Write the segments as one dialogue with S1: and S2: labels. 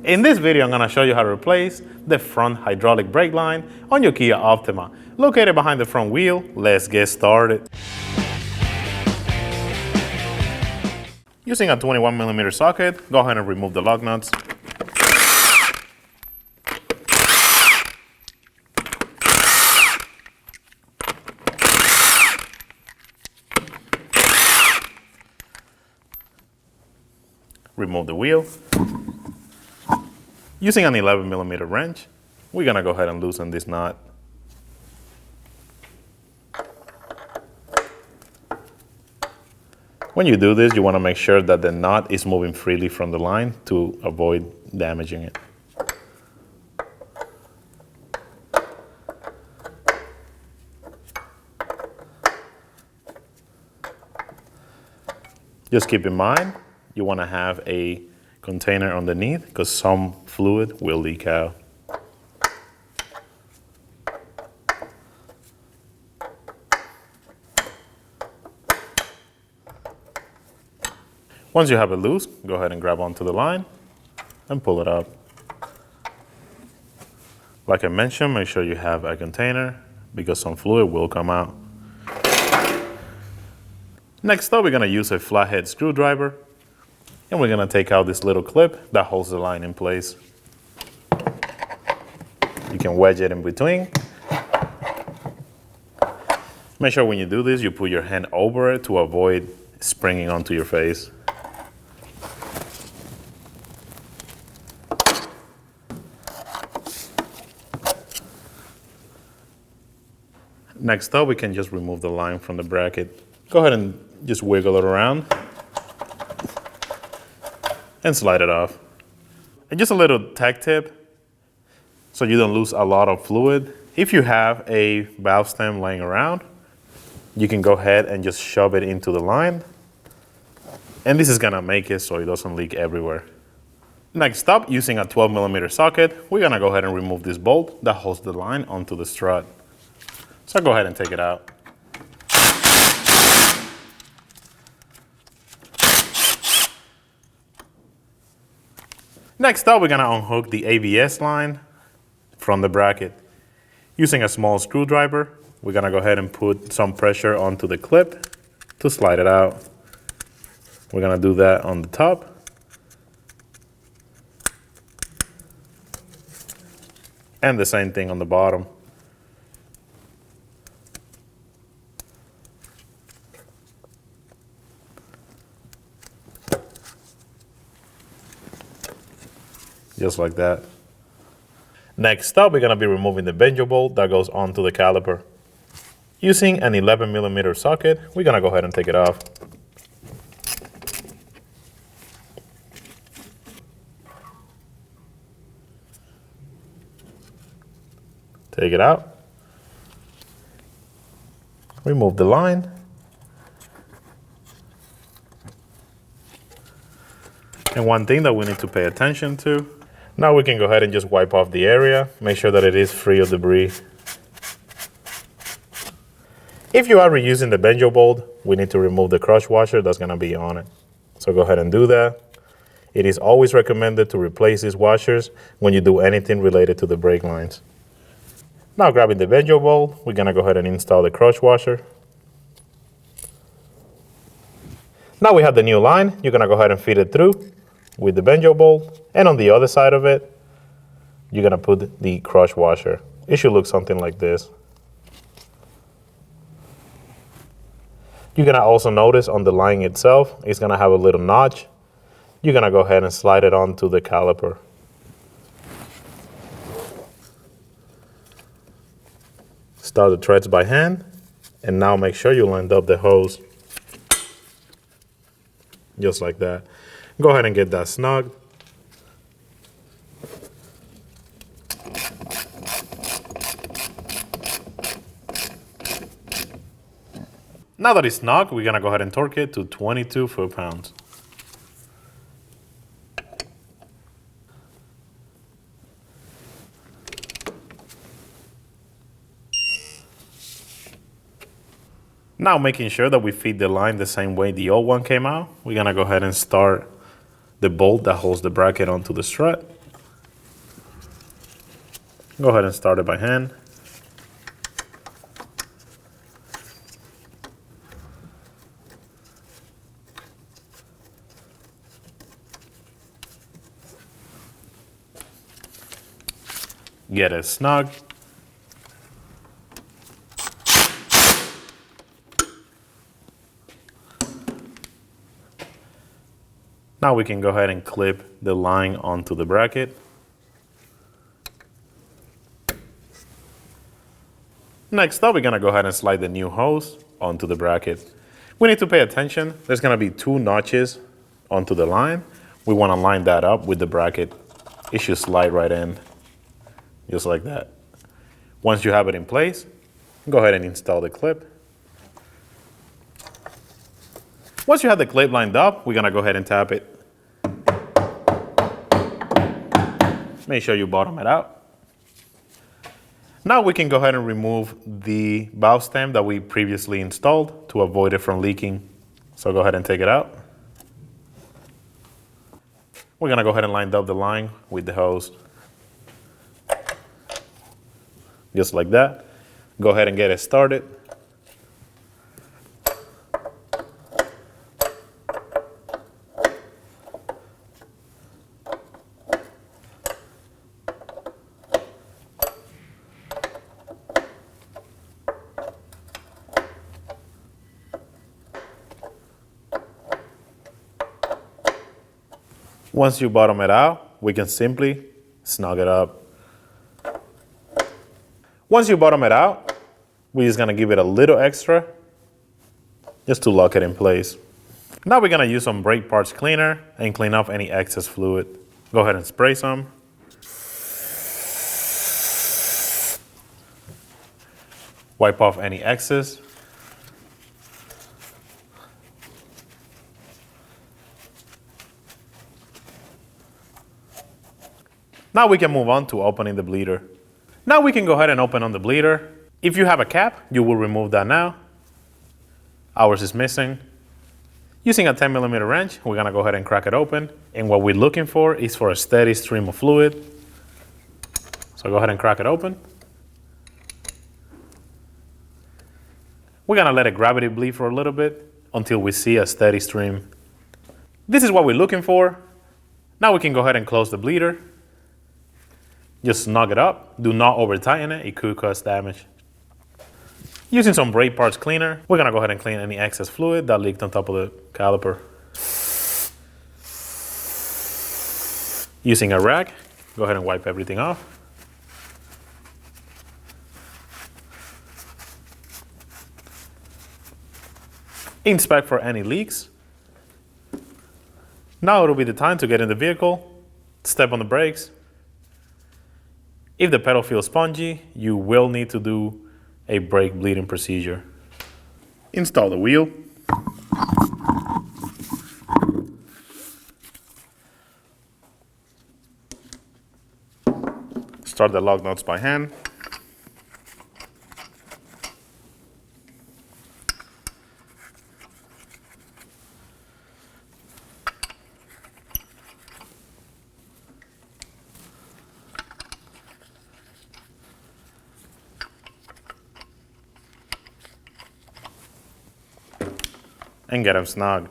S1: In this video, I'm going to show you how to replace the front hydraulic brake line on your Kia Optima. Located behind the front wheel, let's get started. Using a 21mm socket, go ahead and remove the lug nuts. Remove the wheel. Using an 11mm wrench, we're gonna go ahead and loosen this nut. When you do this, you wanna make sure that the nut is moving freely from the line to avoid damaging it. Just keep in mind, you want to have a container underneath because some fluid will leak out. Once you have it loose, go ahead and grab onto the line and pull it up. Like I mentioned, make sure you have a container because some fluid will come out. Next up, we're going to use a flathead screwdriver. And we're going to take out this little clip that holds the line in place. You can wedge it in between. Make sure when you do this, you put your hand over it to avoid springing onto your face. Next up, we can just remove the line from the bracket. Go ahead and just wiggle it around and slide it off. And just a little tech tip, so you don't lose a lot of fluid. If you have a valve stem laying around, you can go ahead and just shove it into the line. And this is gonna make it so it doesn't leak everywhere. Next up, using a 12mm socket, we're gonna go ahead and remove this bolt that holds the line onto the strut. So go ahead and take it out. Next up, we're gonna unhook the ABS line from the bracket. Using a small screwdriver, we're gonna go ahead and put some pressure onto the clip to slide it out. We're gonna do that on the top. And the same thing on the bottom. Just like that. Next up, we're gonna be removing the benjo bolt that goes onto the caliper. Using an 11mm socket, we're gonna go ahead and take it off. Take it out. Remove the line. And one thing that we need to pay attention to, now we can go ahead and just wipe off the area, make sure that it is free of debris. If you are reusing the benjo bolt, we need to remove the crush washer that's gonna be on it. So go ahead and do that. It is always recommended to replace these washers when you do anything related to the brake lines. Now grabbing the benjo bolt, we're gonna go ahead and install the crush washer. Now we have the new line, you're gonna go ahead and feed it through with the benjo bolt, and on the other side of it, you're gonna put the crush washer. It should look something like this. You're gonna also notice on the line itself, it's gonna have a little notch. You're gonna go ahead and slide it onto the caliper. Start the threads by hand, and now make sure you lined up the hose. Just like that. Go ahead and get that snug. Now that it's snug, we're gonna go ahead and torque it to 22 foot-pounds. Now making sure that we feed the line the same way the old one came out, we're gonna go ahead and start the bolt that holds the bracket onto the strut. Go ahead and start it by hand. Get it snug. Now we can go ahead and clip the line onto the bracket. Next up, we're gonna go ahead and slide the new hose onto the bracket. We need to pay attention. There's gonna be 2 notches onto the line. We wanna line that up with the bracket. It should slide right in, just like that. Once you have it in place, go ahead and install the clip. Once you have the clip lined up, we're gonna go ahead and tap it. Make sure you bottom it out. Now we can go ahead and remove the valve stem that we previously installed to avoid it from leaking. So go ahead and take it out. We're gonna go ahead and line up the line with the hose. Just like that. Go ahead and get it started. Once you bottom it out, we can simply snug it up. Once you bottom it out, we're just gonna give it a little extra just to lock it in place. Now we're gonna use some brake parts cleaner and clean off any excess fluid. Go ahead and spray some. Wipe off any excess. Now we can move on to opening the bleeder. Now we can go ahead and open on the bleeder. If you have a cap, you will remove that now. Ours is missing. Using a 10mm wrench, we're gonna go ahead and crack it open. And what we're looking for is for a steady stream of fluid. So go ahead and crack it open. We're gonna let it gravity bleed for a little bit until we see a steady stream. This is what we're looking for. Now we can go ahead and close the bleeder. Just snug it up. Do not over tighten it. It could cause damage. Using some brake parts cleaner, we're gonna go ahead and clean any excess fluid that leaked on top of the caliper. Using a rag, go ahead and wipe everything off. Inspect for any leaks. Now it'll be the time to get in the vehicle, step on the brakes. If the pedal feels spongy, you will need to do a brake bleeding procedure. Install the wheel. Start the lug nuts by hand. And get them snug.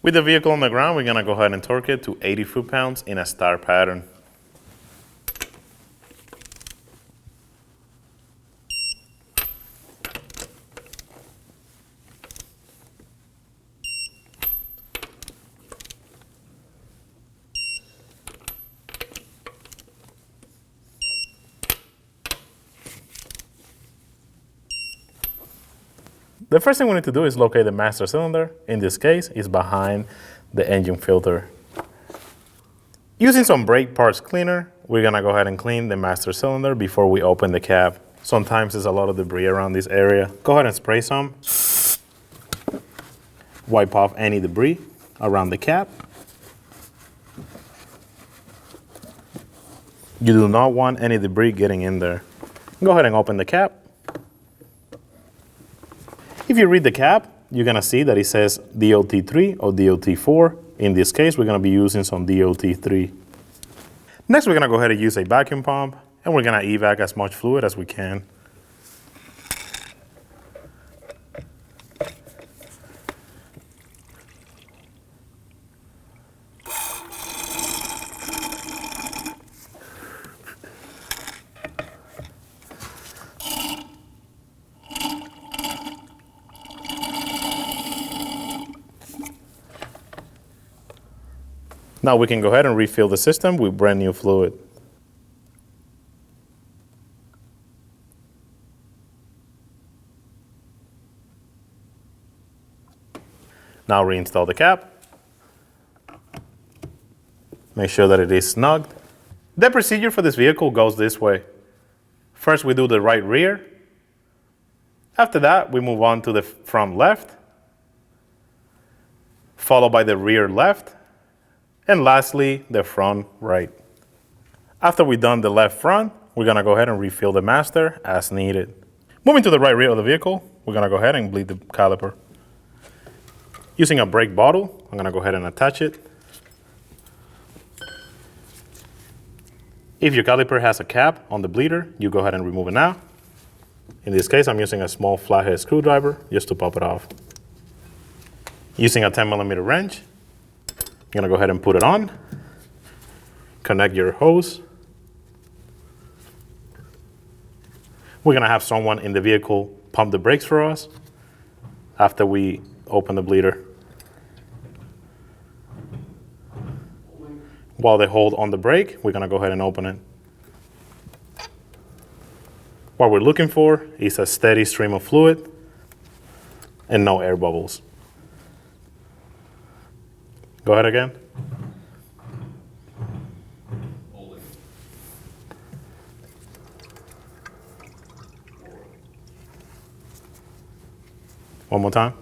S1: With the vehicle on the ground, we're gonna go ahead and torque it to 80 foot-pounds in a star pattern. The first thing we need to do is locate the master cylinder. In this case, it's behind the engine filter. Using some brake parts cleaner, we're gonna go ahead and clean the master cylinder before we open the cap. Sometimes there's a lot of debris around this area. Go ahead and spray some. Wipe off any debris around the cap. You do not want any debris getting in there. Go ahead and open the cap. If you read the cap, you're gonna see that it says DOT3 or DOT4. In this case, we're gonna be using some DOT3. Next, we're gonna go ahead and use a vacuum pump, and we're gonna evac as much fluid as we can. Now we can go ahead and refill the system with brand new fluid. Now reinstall the cap. Make sure that it is snugged. The procedure for this vehicle goes this way. First we do the right rear. After that we move on to the front left, followed by the rear left, and lastly, the front right. After we've done the left front, we're gonna go ahead and refill the master as needed. Moving to the right rear of the vehicle, we're gonna go ahead and bleed the caliper. Using a brake bottle, I'm gonna go ahead and attach it. If your caliper has a cap on the bleeder, you go ahead and remove it now. In this case, I'm using a small flathead screwdriver just to pop it off. Using a 10mm wrench, you're gonna go ahead and put it on, connect your hose. We're gonna have someone in the vehicle pump the brakes for us after we open the bleeder. While they hold on the brake, we're gonna go ahead and open it. What we're looking for is a steady stream of fluid and no air bubbles. Go ahead again. One more time.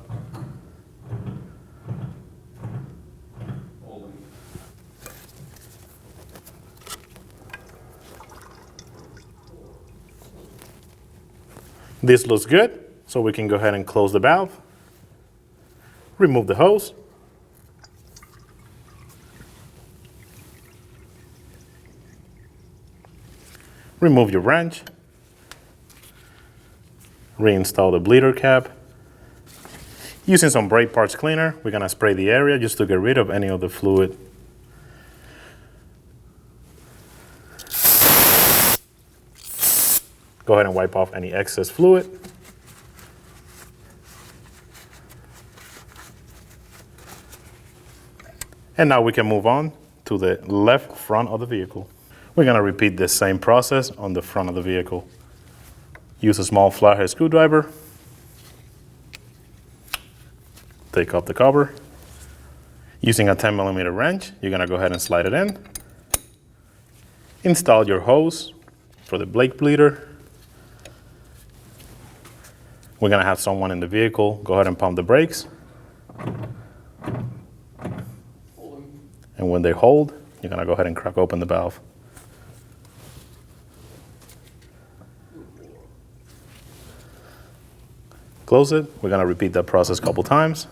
S1: This looks good, so we can go ahead and close the valve, remove the hose, remove your wrench, reinstall the bleeder cap. Using some brake parts cleaner, we're gonna spray the area just to get rid of any of the fluid. Go ahead and wipe off any excess fluid. And now we can move on to the left front of the vehicle. We're gonna repeat the same process on the front of the vehicle. Use a small flathead screwdriver. Take off the cover. Using a 10mm wrench, you're gonna go ahead and slide it in. Install your hose for the brake bleeder. We're gonna have someone in the vehicle go ahead and pump the brakes. And when they hold, you're gonna go ahead and crack open the valve. Close it. We're gonna repeat that process a couple times.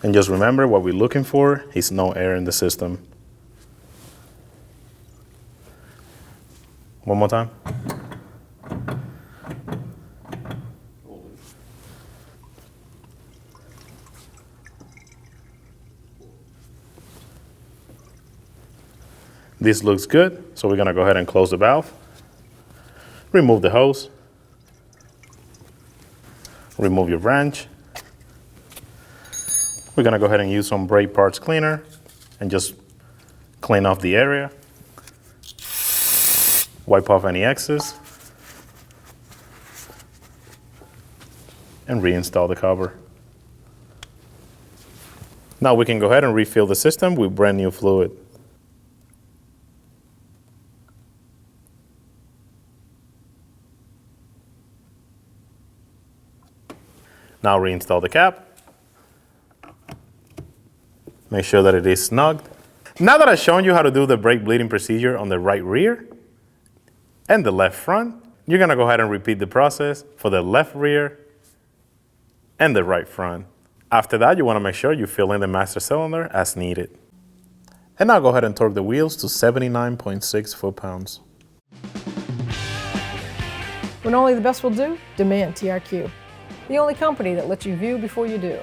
S1: And just remember, what we're looking for is no air in the system. One more time. This looks good, so we're gonna go ahead and close the valve. Remove the hose. Remove your wrench. We're gonna go ahead and use some brake parts cleaner and just clean off the area. Wipe off any excess. And reinstall the cover. Now we can go ahead and refill the system with brand new fluid. Now reinstall the cap. Make sure that it is snugged. Now that I've shown you how to do the brake bleeding procedure on the right rear, and the left front. You're gonna go ahead and repeat the process for the left rear and the right front. After that, you wanna make sure you fill in the master cylinder as needed. And now go ahead and torque the wheels to 79.6 foot-pounds.
S2: When only the best will do, demand TRQ. The only company that lets you view before you do.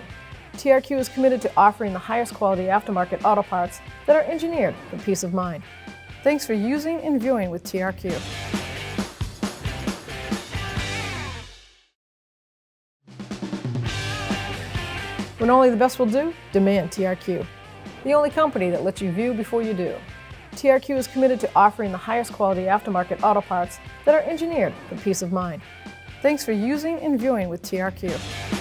S2: TRQ is committed to offering the highest quality aftermarket auto parts that are engineered for peace of mind. Thanks for using and viewing with TRQ. When only the best will do, demand TRQ. The only company that lets you view before you do. TRQ is committed to offering the highest quality aftermarket auto parts that are engineered for peace of mind. Thanks for using and viewing with TRQ.